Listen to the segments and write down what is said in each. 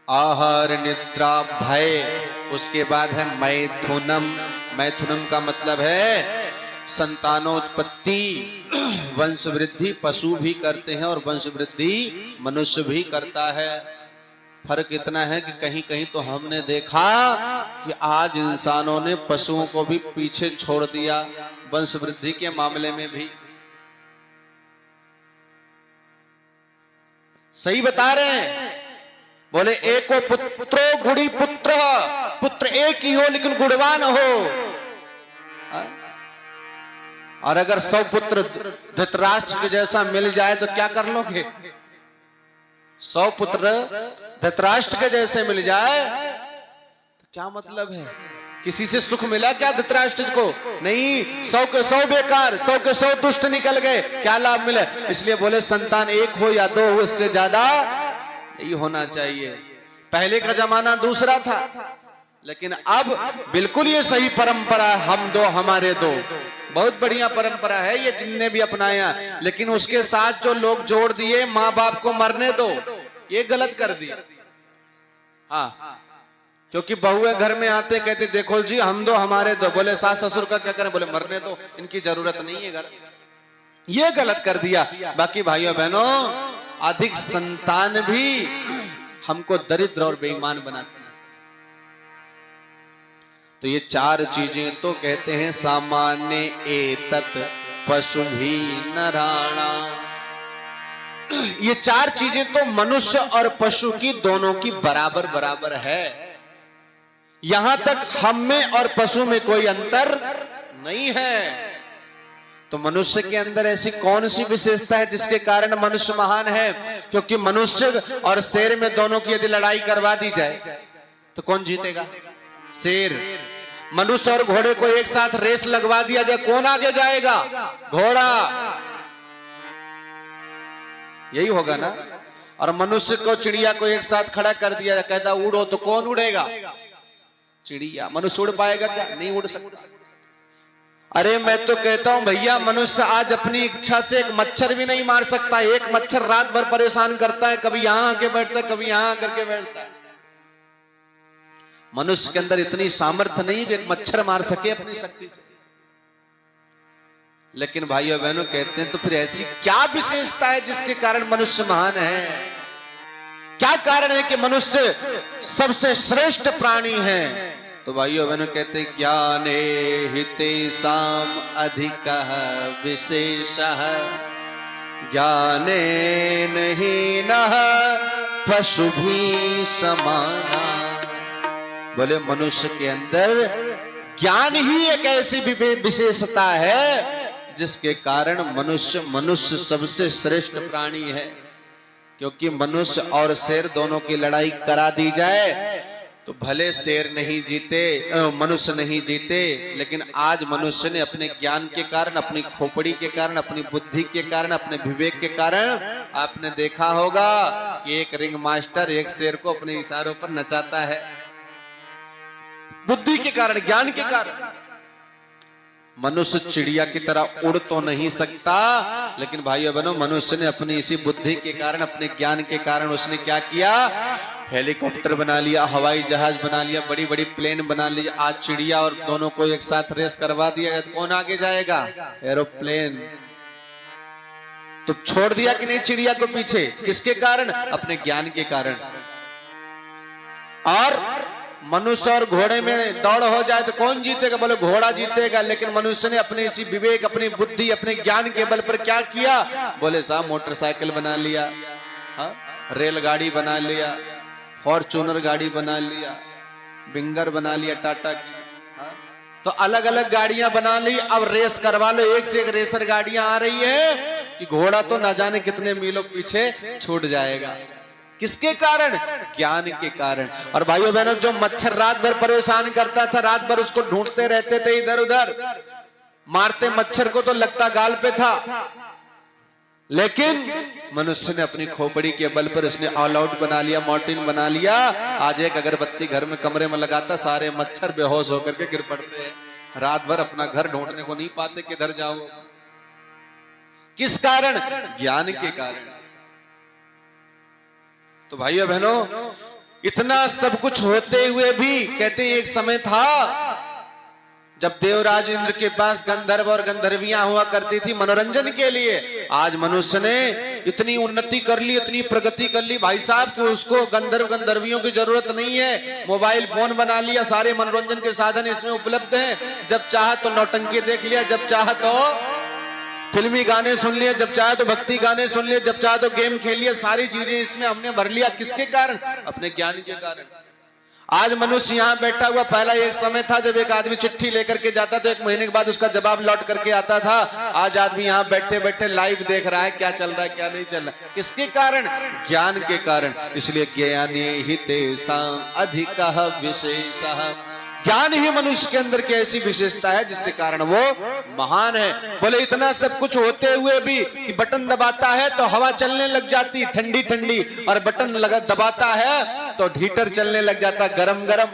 आहार निद्रा भय, उसके बाद है मैथुनम। मैथुनम का मतलब है संतानोत्पत्ति, वंश वृद्धि। पशु भी करते हैं और वंश वृद्धि मनुष्य भी करता है। फर्क इतना है कि कहीं कहीं तो हमने देखा कि आज इंसानों ने पशुओं को भी पीछे छोड़ दिया वंश वृद्धि के मामले में भी। सही बता रहे हैं। बोले एको पुत्रो गुड़ी पुत्र, पुत्र एक ही हो लेकिन गुणवान हो। और अगर 100 पुत्र धृतराष्ट्र के जैसा मिल जाए तो क्या कर लोगे? 100 पुत्र धृतराष्ट्र के जैसे मिल जाए तो क्या मतलब है? किसी से सुख मिला क्या धृतराष्ट्र को? नहीं, 100 के 100 बेकार, 100 के 100 दुष्ट निकल गए, क्या लाभ मिले? इसलिए बोले संतान एक हो या 2 हो, इससे ज्यादा नहीं होना चाहिए। पहले का जमाना दूसरा था, लेकिन अब बिल्कुल ये सही परंपरा, हम दो हमारे दो, बहुत बढ़िया परंपरा है ये जिनने भी अपनाया। लेकिन उसके साथ जो लोग जोड़ दिए माँ बाप को मरने दो, ये गलत कर दिया। हाँ, क्योंकि बहुएं घर में आते कहते देखो जी हम दो हमारे दो। बोले सास ससुर का क्या करें? बोले मरने दो, इनकी जरूरत नहीं है घर। ये गलत कर दिया। बाकी भाइयों बहनों, अधिक संतान भी हमको दरिद्र और बेईमान बनाती है। तो ये 4 चीजें तो कहते हैं सामान्य एतत पशु भी नराणा। ये 4 चीजें तो मनुष्य और पशु की दोनों की बराबर बराबर है। यहां तक हम में और पशु में कोई अंतर नहीं है। तो मनुष्य के अंदर ऐसी कौन सी विशेषता है जिसके कारण मनुष्य महान है? क्योंकि मनुष्य और शेर में दोनों की यदि लड़ाई करवा दी जाए तो कौन जीतेगा? शेर। मनुष्य और घोड़े को एक साथ रेस लगवा दिया जाए, कौन आगे जाएगा? घोड़ा। यही होगा ना। और मनुष्य को चिड़िया को एक साथ खड़ा कर दिया, कहता उड़ो, तो कौन उड़ेगा? चिड़िया। मनुष्य उड़ पाएगा क्या? नहीं उड़ सकता। अरे मैं तो कहता हूं भैया, मनुष्य आज अपनी इच्छा से एक मच्छर भी नहीं मार सकता। एक मच्छर रात भर परेशान करता है, कभी यहां आके बैठता है, कभी यहां करके बैठता है। मनुष्य के अंदर इतनी सामर्थ्य नहीं कि एक मच्छर मार सके अपनी शक्ति से। लेकिन भाइयों बहनों कहते हैं तो फिर ऐसी क्या विशेषता है जिसके कारण मनुष्य महान है? क्या कारण है कि मनुष्य सबसे श्रेष्ठ प्राणी है? तो भाइयों बहनों कहते हैं ज्ञाने हितेषाम अधिकः विशेषः ज्ञाने हीनः पशुभिः समानः। बोले मनुष्य के अंदर ज्ञान ही एक ऐसी विशेषता है जिसके कारण मनुष्य सबसे श्रेष्ठ प्राणी है। क्योंकि मनुष्य और शेर दोनों की लड़ाई करा दी जाए तो भले शेर नहीं जीते, मनुष्य नहीं जीते, लेकिन आज मनुष्य ने अपने ज्ञान के कारण, अपनी खोपड़ी के कारण, अपनी बुद्धि के कारण, अपने विवेक के कारण, आपने देखा होगा कि एक रिंग मास्टर एक शेर को अपने इशारों पर नचाता है। बुद्धि के कारण, ज्ञान के कारण। मनुष्य चिड़िया की तरह उड़ तो नहीं सकता, लेकिन भाइयों बहनों मनुष्य ने अपनी इसी बुद्धि के कारण, अपने ज्ञान के कारण उसने क्या किया? हेलीकॉप्टर बना लिया, हवाई जहाज बना लिया, बड़ी बड़ी प्लेन बना ली। आज चिड़िया और दोनों को एक साथ रेस करवा दिया तो कौन आगे जाएगा? एरोप्लेन। तो छोड़ दिया कि नहीं चिड़िया को पीछे? किसके कारण? अपने ज्ञान के कारण। और मनुष्य और घोड़े में दौड़ हो जाए तो कौन जीतेगा? बोले घोड़ा जीतेगा। लेकिन मनुष्य ने अपने इसी विवेक, अपनी बुद्धि, अपने ज्ञान के बल पर क्या किया? बोले साहब मोटरसाइकिल बना लिया, रेलगाड़ी बना लिया, फॉर्चूनर गाड़ी बना लिया, विंगर बना लिया टाटा की। तो अलग अलग गाड़ियां बना ली, अब रेस करवा लो। एक से एक रेसर गाड़ियां आ रही है कि घोड़ा तो ना जाने कितने मीलों पीछे छूट जाएगा। किसके कारण? ज्ञान के कारण। और भाइयों बहनों, जो मच्छर रात भर परेशान करता था, रात भर उसको ढूंढते रहते थे इधर उधर, मारते मच्छर को तो लगता गाल पे था, लेकिन मनुष्य ने अपनी खोपड़ी के बल पर उसने ऑल आउट बना लिया, मॉर्टिन बना लिया। आज एक अगरबत्ती घर में कमरे में लगाता, सारे मच्छर बेहोश होकर के गिर पड़ते हैं। रात भर अपना घर ढूंढने को नहीं पाते, किधर जाओ। किस कारण? ज्ञान के कारण। तो भाइयों बहनों, इतना सब कुछ होते हुए भी कहते एक समय था जब देवराज इंद्र के पास गंधर्व और गंधर्वियां हुआ करती थी मनोरंजन के लिए। आज मनुष्य ने इतनी उन्नति कर ली, इतनी प्रगति कर ली भाई साहब कि उसको गंधर्व गंधर्वियों की जरूरत नहीं है। मोबाइल फोन बना लिया, सारे मनोरंजन के साधन इसमें उपलब्ध हैं। जब चाह तो नौटंकी देख लिया, जब चाह तो फिल्मी गाने सुन लिए, जब चाहे तो भक्ति गाने सुन लिए, जब चाहे तो गेम खेल लिए। सारी चीजें इसमें हमने भर लिया। किसके कारण? अपने ज्ञान के कारण। आज मनुष्य यहाँ बैठा हुआ, पहला एक समय था जब एक आदमी चिट्ठी लेकर के जाता तो 1 महीने के बाद उसका जवाब लौट करके आता था। आज आदमी यहाँ बैठे बैठे लाइव देख रहा है क्या चल रहा है क्या नहीं चल रहा। किसके कारण? ज्ञान के कारण। इसलिए ज्ञाने हि तेषां अधिकः विशेषः। ज्ञान ही मनुष्य के अंदर की ऐसी विशेषता है जिसके कारण वो महान है। बोले इतना सब कुछ होते हुए भी कि बटन दबाता है तो हवा चलने लग जाती ठंडी ठंडी, और बटन दबाता है तो हीटर चलने लग जाता गरम गरम।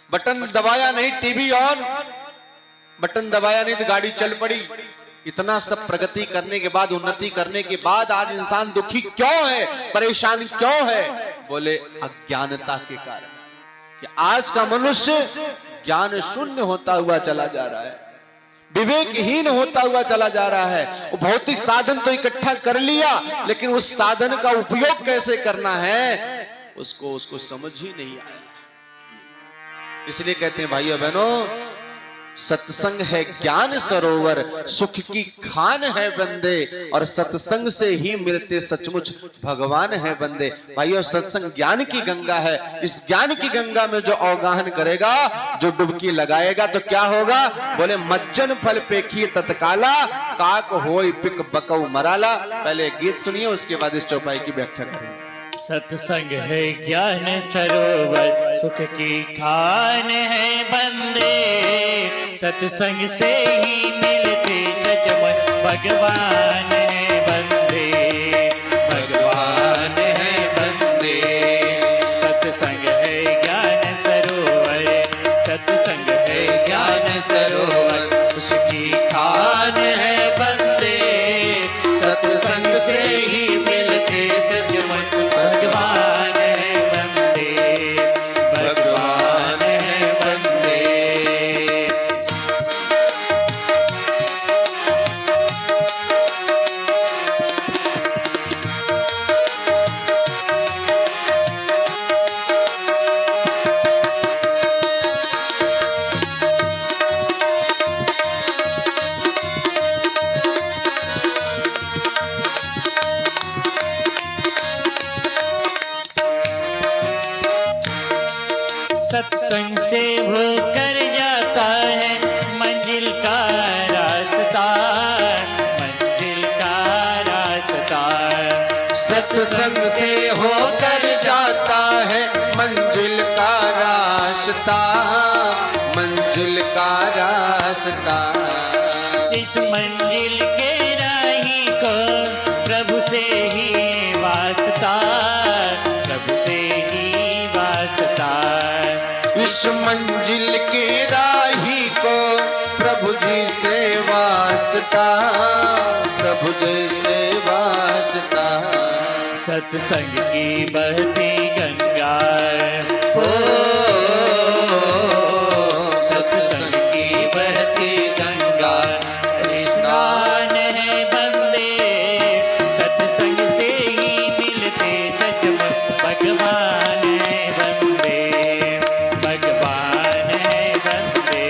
बटन दबाया नहीं टीवी ऑन, बटन दबाया नहीं तो गाड़ी चल पड़ी। इतना सब प्रगति करने के बाद, उन्नति करने के बाद आज इंसान दुखी क्यों है, परेशान क्यों है? बोले अज्ञानता के कारण। कि आज का मनुष्य ज्ञान शून्य होता हुआ चला जा रहा है, विवेकहीन होता हुआ चला जा रहा है। वो भौतिक साधन तो इकट्ठा कर लिया, लेकिन उस साधन का उपयोग कैसे करना है उसको समझ ही नहीं आया। इसलिए कहते हैं भाइयों बहनों, सत्संग है ज्ञान सरोवर, सुख की खान है बंदे, और सत्संग से ही मिलते सचमुच भगवान है बंदे। भाइयों सत्संग ज्ञान की गंगा है। इस ज्ञान की गंगा में जो अवगाहन करेगा, जो डुबकी लगाएगा तो क्या होगा? बोले मज्जन फल पेखी तत्काला, काक होय पिक बकऊ मराला। पहले गीत सुनिए, उसके बाद इस चौपाई की व्याख्या करेंगे। सत्संग है ज्ञान सरोवर, सुख की खान है बंदे, सत्संग से ही मिलते सचमुच भगवान है बंदे, भगवान है बंदे। सत्संग है ज्ञान सरोवर, सत्संग है ज्ञान सरोवर, उसकी खान है बंदे, सत्संग से ही मिलते सचमुच भगवान है बंदे, भगवान है बंदे। सत्संग से होकर जाता है मंजिल का रास्ता, मंजिल का रास्ता। सत्संग से होकर जाता है मंजिल का रास्ता, मंजिल का रास्ता। इस मंजिल के राही को प्रभु से ही वास्ता, प्रभु से ही वास्ता। इस मंजिल के राही को प्रभु जी से वास्ता, प्रभु जी से वास्ता। सत्संग की बहती गंगा हो, सत्संग की बहती गंगा, स्नान है बंदे, सत्संग से ही मिलते सचमुच भगवान है बंदे, भगवान है बंदे।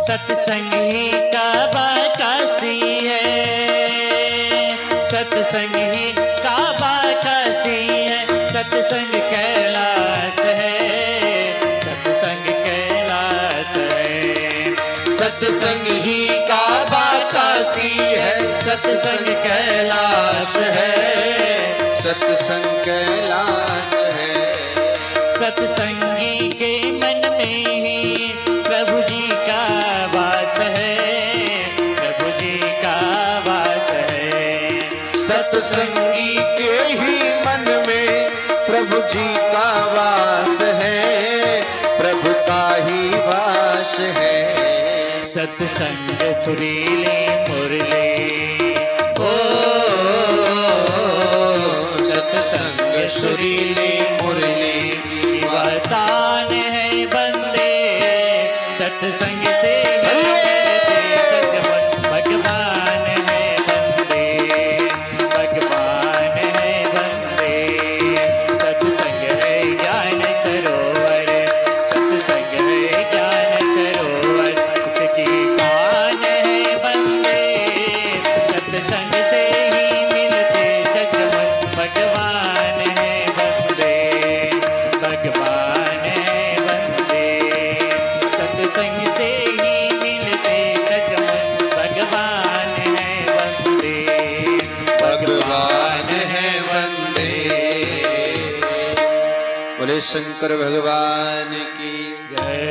सत्संग ही काबा काशी है, सत्संग ही काबा काशी है, सत्संग कैलाश है, सत्संग कैलाश है। सत्संग ही काबा काशी है, सत्संग कैलाश है, सत्संग कैलाश है। सत्संगी के मन में ही प्रभु जी का वास है, प्रभु जी का वास है। सत्संगी के ही मन में प्रभु जी का वास है, प्रभु का ही वास है। सत्संग सुरीले मुरली, ओ सत्संग सुरीले मुरली की वरदान है बंदे, सत्संग से ही मिलते सजमन। भगवान है बंदे, भगवान है बंदे। सत्संग है ज्ञान सरोवर, सत्संग है ज्ञान सरोवर। उसकी कान है बंदे, सत्संग से ही मिलते सजमन। भगवान है बंदे, भगवान है बंदे। सत्संग से ही मिलते सजमन। भगवान है बंदे, भगवान है वंदे। बोले शंकर भगवान की जय।